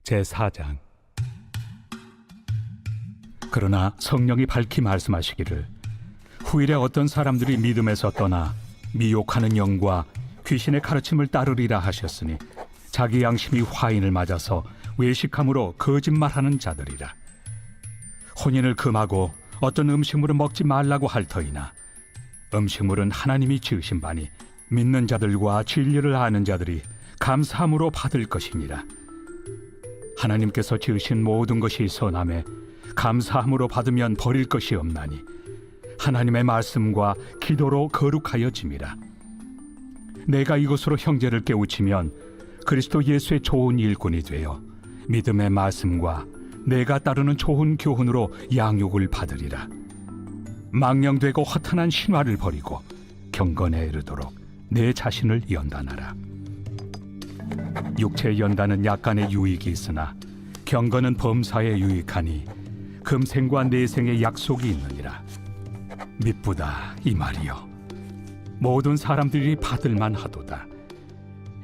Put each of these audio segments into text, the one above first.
제4장. 그러나 성령이 밝히 말씀하시기를 후일에 어떤 사람들이 믿음에서 떠나 미혹하는 영과 귀신의 가르침을 따르리라 하셨으니 자기 양심이 화인을 맞아서 외식함으로 거짓말하는 자들이라. 혼인을 금하고 어떤 음식물을 먹지 말라고 할 터이나 음식물은 하나님이 지으신 바니 믿는 자들과 진리를 아는 자들이 감사함으로 받을 것이니라. 하나님께서 지으신 모든 것이 선함에 감사함으로 받으면 버릴 것이 없나니 하나님의 말씀과 기도로 거룩하여짐이라. 내가 이것으로 형제를 깨우치면 그리스도 예수의 좋은 일꾼이 되어 믿음의 말씀과 내가 따르는 좋은 교훈으로 양육을 받으리라. 망령되고 허탄한 신화를 버리고 경건에 이르도록 내 자신을 연단하라. 육체의 연단은 약간의 유익이 있으나 경건은 범사에 유익하니 금생과 내생의 약속이 있느니라. 미쁘다 이 말이여. 모든 사람들이 받을만 하도다.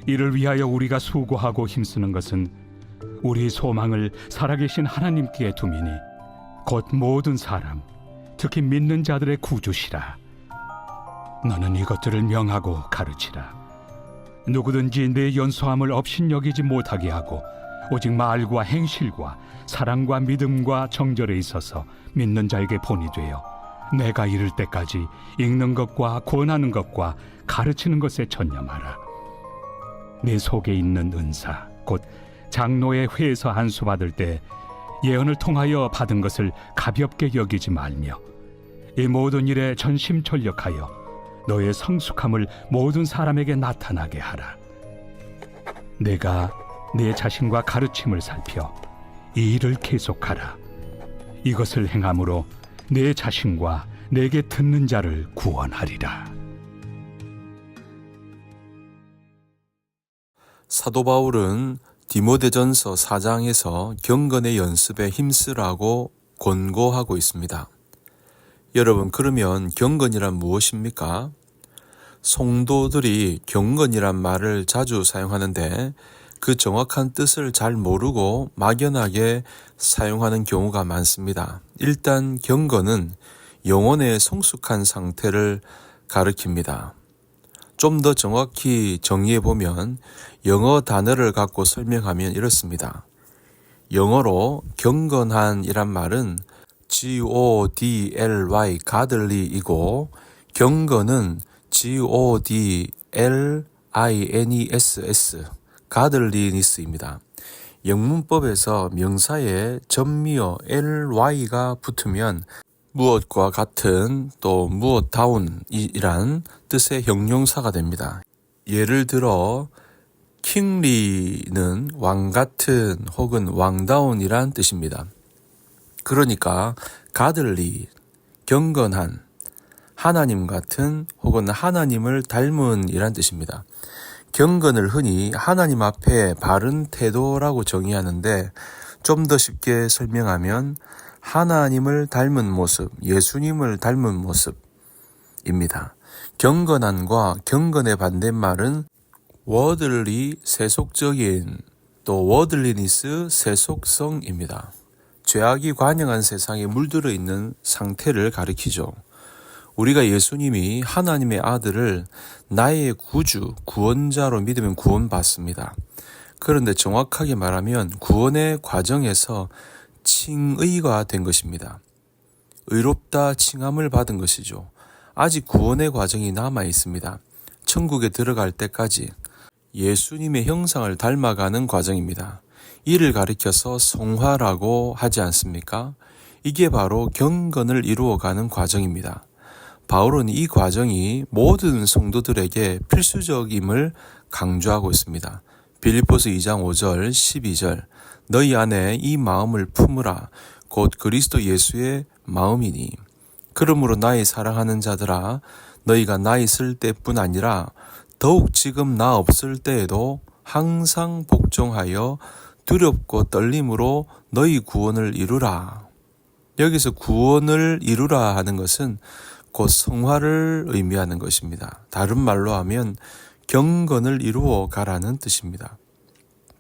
이를 위하여 우리가 수고하고 힘쓰는 것은 우리 소망을 살아계신 하나님께 두미니 곧 모든 사람, 특히 믿는 자들의 구주시라. 너는 이것들을 명하고 가르치라. 누구든지 내 연소함을 업신여기지 못하게 하고 오직 말과 행실과 사랑과 믿음과 정절에 있어서 믿는 자에게 본이 되어 내가 이를 때까지 읽는 것과 권하는 것과 가르치는 것에 전념하라. 내 속에 있는 은사 곧 장로의 회에서 안수 받을 때 예언을 통하여 받은 것을 가볍게 여기지 말며 이 모든 일에 전심전력하여 너의 성숙함을 모든 사람에게 나타나게 하라. 내가 내 자신과 가르침을 살펴 이 일을 계속하라. 이것을 행함으로 내 자신과 내게 듣는 자를 구원하리라. 사도 바울은 디모데전서 4장에서 경건의 연습에 힘쓰라고 권고하고 있습니다. 여러분, 그러면 경건이란 무엇입니까? 성도들이 경건이란 말을 자주 사용하는데 그 정확한 뜻을 잘 모르고 막연하게 사용하는 경우가 많습니다. 일단 경건은 영혼의 성숙한 상태를 가리킵니다. 좀 더 정확히 정의해보면 영어 단어를 갖고 설명하면 이렇습니다. 영어로 경건한이란 말은 godly, godly이고 경건은 godliness, godliness입니다. 영문법에서 명사에 전미어 ly가 붙으면 무엇과 같은 또 무엇다운이란 뜻의 형용사가 됩니다. 예를 들어 kingly는 왕같은 혹은 왕다운이란 뜻입니다. 그러니까 godly, 경건한, 하나님 같은 혹은 하나님을 닮은 이란 뜻입니다. 경건을 흔히 하나님 앞에 바른 태도라고 정의하는데 좀 더 쉽게 설명하면 하나님을 닮은 모습, 예수님을 닮은 모습입니다. 경건한과 경건의 반대말은 worldly, 세속적인, 또 worldliness, 세속성입니다. 죄악이 관영한 세상에 물들어 있는 상태를 가리키죠. 우리가 예수님이 하나님의 아들을 나의 구주, 구원자로 믿으면 구원받습니다. 그런데 정확하게 말하면 구원의 과정에서 칭의가 된 것입니다. 의롭다 칭함을 받은 것이죠. 아직 구원의 과정이 남아 있습니다. 천국에 들어갈 때까지 예수님의 형상을 닮아가는 과정입니다. 이를 가리켜서 성화라고 하지 않습니까? 이게 바로 경건을 이루어가는 과정입니다. 바울은 이 과정이 모든 성도들에게 필수적임을 강조하고 있습니다. 빌립보서 2장 5절 12절 너희 안에 이 마음을 품으라 곧 그리스도 예수의 마음이니 그러므로 나의 사랑하는 자들아 너희가 나 있을 때뿐 아니라 더욱 지금 나 없을 때에도 항상 복종하여 두렵고 떨림으로 너희 구원을 이루라. 여기서 구원을 이루라 하는 것은 곧 성화를 의미하는 것입니다. 다른 말로 하면 경건을 이루어 가라는 뜻입니다.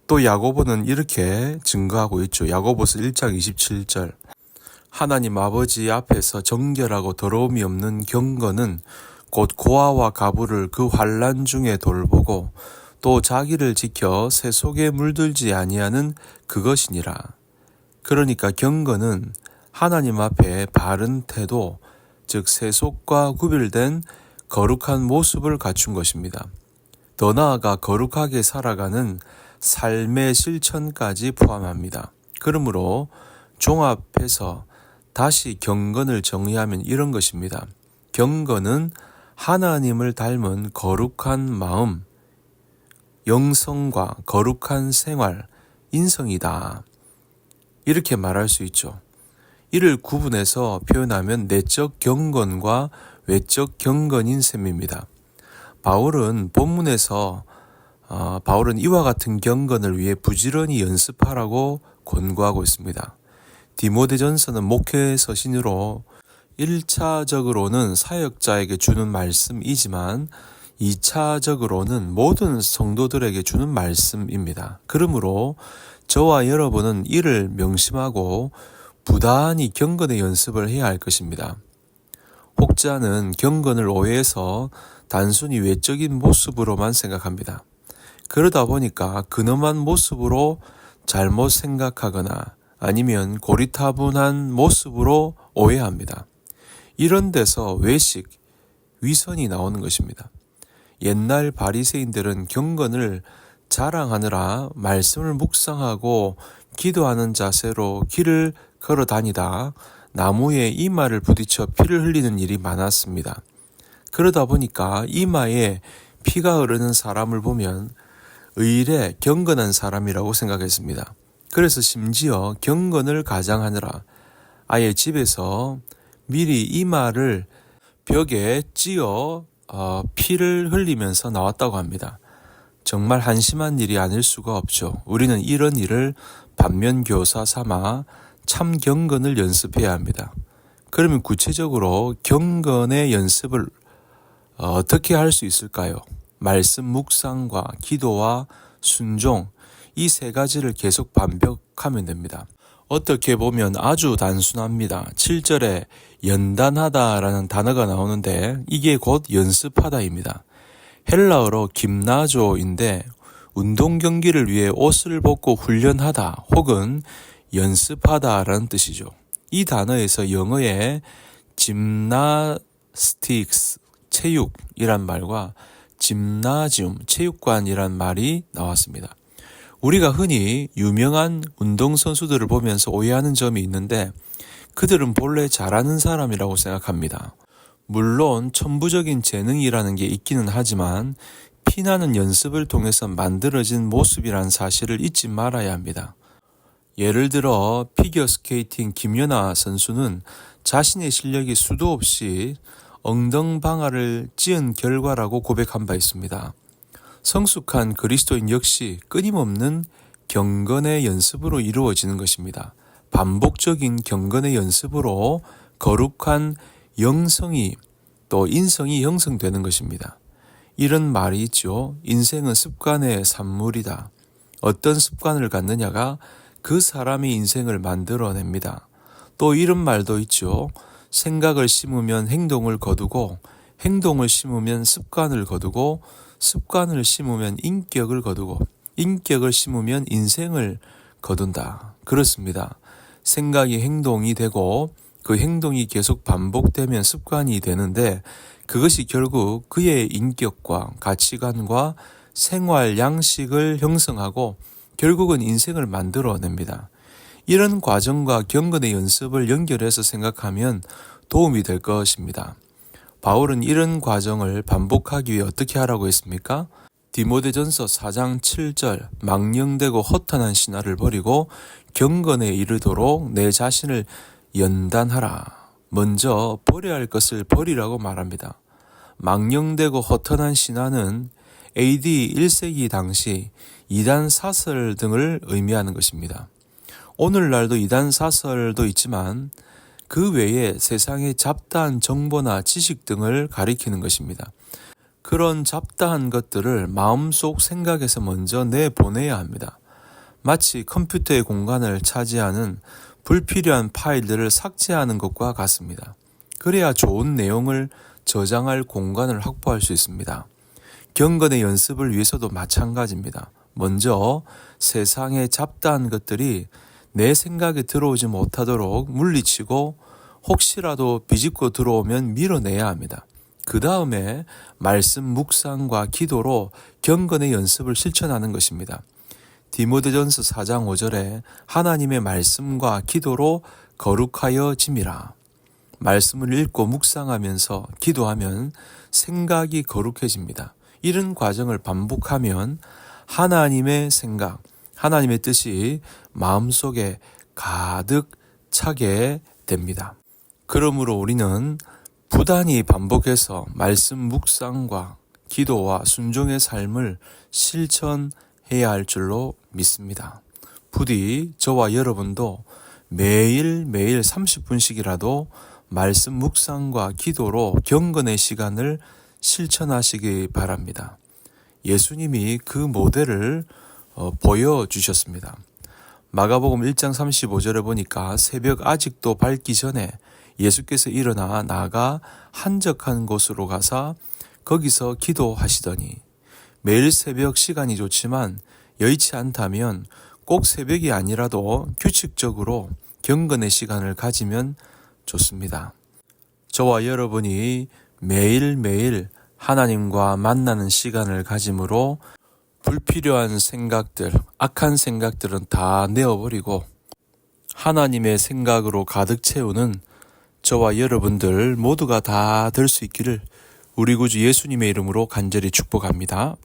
또 야고보는 이렇게 증거하고 있죠. 야고보서 1장 27절. 하나님 아버지 앞에서 정결하고 더러움이 없는 경건은 곧 고아와 가부를 그 환난 중에 돌보고 또 자기를 지켜 새 속에 물들지 아니하는 그것이니라. 그러니까 경건은 하나님 앞에 바른 태도, 즉 세속과 구별된 거룩한 모습을 갖춘 것입니다. 더 나아가 거룩하게 살아가는 삶의 실천까지 포함합니다. 그러므로 종합해서 다시 경건을 정의하면 이런 것입니다. 경건은 하나님을 닮은 거룩한 마음, 영성과 거룩한 생활, 인성이다. 이렇게 말할 수 있죠. 이를 구분해서 표현하면 내적 경건과 외적 경건인 셈입니다. 바울은 본문에서 바울은 이와 같은 경건을 위해 부지런히 연습하라고 권고하고 있습니다. 디모데전서는 목회 서신으로 1차적으로는 사역자에게 주는 말씀이지만 2차적으로는 모든 성도들에게 주는 말씀입니다. 그러므로 저와 여러분은 이를 명심하고 부단히 경건의 연습을 해야 할 것입니다. 혹자는 경건을 오해해서 단순히 외적인 모습으로만 생각합니다. 그러다 보니까 근엄한 모습으로 잘못 생각하거나 아니면 고리타분한 모습으로 오해합니다. 이런 데서 외식, 위선이 나오는 것입니다. 옛날 바리새인들은 경건을 자랑하느라 말씀을 묵상하고 기도하는 자세로 길을 걸어 다니다 나무에 이마를 부딪혀 피를 흘리는 일이 많았습니다. 그러다 보니까 이마에 피가 흐르는 사람을 보면 의례 경건한 사람이라고 생각했습니다. 그래서 심지어 경건을 가장하느라 아예 집에서 미리 이마를 벽에 찧어 피를 흘리면서 나왔다고 합니다. 정말 한심한 일이 아닐 수가 없죠. 우리는 이런 일을 반면교사 삼아 참 경건을 연습해야 합니다. 그러면 구체적으로 경건의 연습을 어떻게 할 수 있을까요? 말씀 묵상과 기도와 순종, 이 세 가지를 계속 반복하면 됩니다. 어떻게 보면 아주 단순합니다. 7절에 연단하다라는 단어가 나오는데 이게 곧 연습하다입니다. 헬라어로 김나조인데 운동 경기를 위해 옷을 벗고 훈련하다 혹은 연습하다라는 뜻이죠. 이 단어에서 영어의 gymnastics, 체육이란 말과 짐나지움, 체육관이란 말이 나왔습니다. 우리가 흔히 유명한 운동선수들을 보면서 오해하는 점이 있는데 그들은 본래 잘하는 사람이라고 생각합니다. 물론 천부적인 재능이라는 게 있기는 하지만 피나는 연습을 통해서 만들어진 모습이란 사실을 잊지 말아야 합니다. 예를 들어 피겨스케이팅 김연아 선수는 자신의 실력이 수도 없이 엉덩방아를 찧은 결과라고 고백한 바 있습니다. 성숙한 그리스도인 역시 끊임없는 경건의 연습으로 이루어지는 것입니다. 반복적인 경건의 연습으로 거룩한 영성이 또 인성이 형성되는 것입니다. 이런 말이 있죠. 인생은 습관의 산물이다. 어떤 습관을 갖느냐가 그 사람의 인생을 만들어냅니다. 또 이런 말도 있죠. 생각을 심으면 행동을 거두고 행동을 심으면 습관을 거두고 습관을 심으면 인격을 거두고 인격을 심으면 인생을 거둔다. 그렇습니다. 생각이 행동이 되고 그 행동이 계속 반복되면 습관이 되는데 그것이 결국 그의 인격과 가치관과 생활 양식을 형성하고 결국은 인생을 만들어냅니다. 이런 과정과 경건의 연습을 연결해서 생각하면 도움이 될 것입니다. 바울은 이런 과정을 반복하기 위해 어떻게 하라고 했습니까? 디모데전서 4장 7절 망령되고 허탄한 신화를 버리고 경건에 이르도록 내 자신을 연단하라. 먼저 버려야 할 것을 버리라고 말합니다. 망령되고 허탄한 신화는 AD 1세기 당시 이단 사설 등을 의미하는 것입니다. 오늘날도 이단 사설도 있지만 그 외에 세상의 잡다한 정보나 지식 등을 가리키는 것입니다. 그런 잡다한 것들을 마음속 생각에서 먼저 내보내야 합니다. 마치 컴퓨터의 공간을 차지하는 불필요한 파일들을 삭제하는 것과 같습니다. 그래야 좋은 내용을 저장할 공간을 확보할 수 있습니다. 경건의 연습을 위해서도 마찬가지입니다. 먼저 세상에 잡다한 것들이 내 생각에 들어오지 못하도록 물리치고 혹시라도 비집고 들어오면 밀어내야 합니다. 그 다음에 말씀 묵상과 기도로 경건의 연습을 실천하는 것입니다. 디모데전서 4장 5절에 하나님의 말씀과 기도로 거룩하여 짐이라. 말씀을 읽고 묵상하면서 기도하면 생각이 거룩해집니다. 이런 과정을 반복하면 하나님의 생각, 하나님의 뜻이 마음속에 가득 차게 됩니다. 그러므로 우리는 부단히 반복해서 말씀 묵상과 기도와 순종의 삶을 실천해야 할 줄로 믿습니다. 부디 저와 여러분도 매일매일 30분씩이라도 말씀 묵상과 기도로 경건의 시간을 실천하시기 바랍니다. 예수님이 그 모델을 보여주셨습니다. 마가복음 1장 35절에 보니까 새벽 아직도 밝기 전에 예수께서 일어나 나가 한적한 곳으로 가사 거기서 기도하시더니 매일 새벽 시간이 좋지만 여의치 않다면 꼭 새벽이 아니라도 규칙적으로 경건의 시간을 가지면 좋습니다. 저와 여러분이 매일매일 하나님과 만나는 시간을 가짐으로 불필요한 생각들, 악한 생각들은 다 내어버리고 하나님의 생각으로 가득 채우는 저와 여러분들 모두가 다 될 수 있기를 우리 구주 예수님의 이름으로 간절히 축복합니다.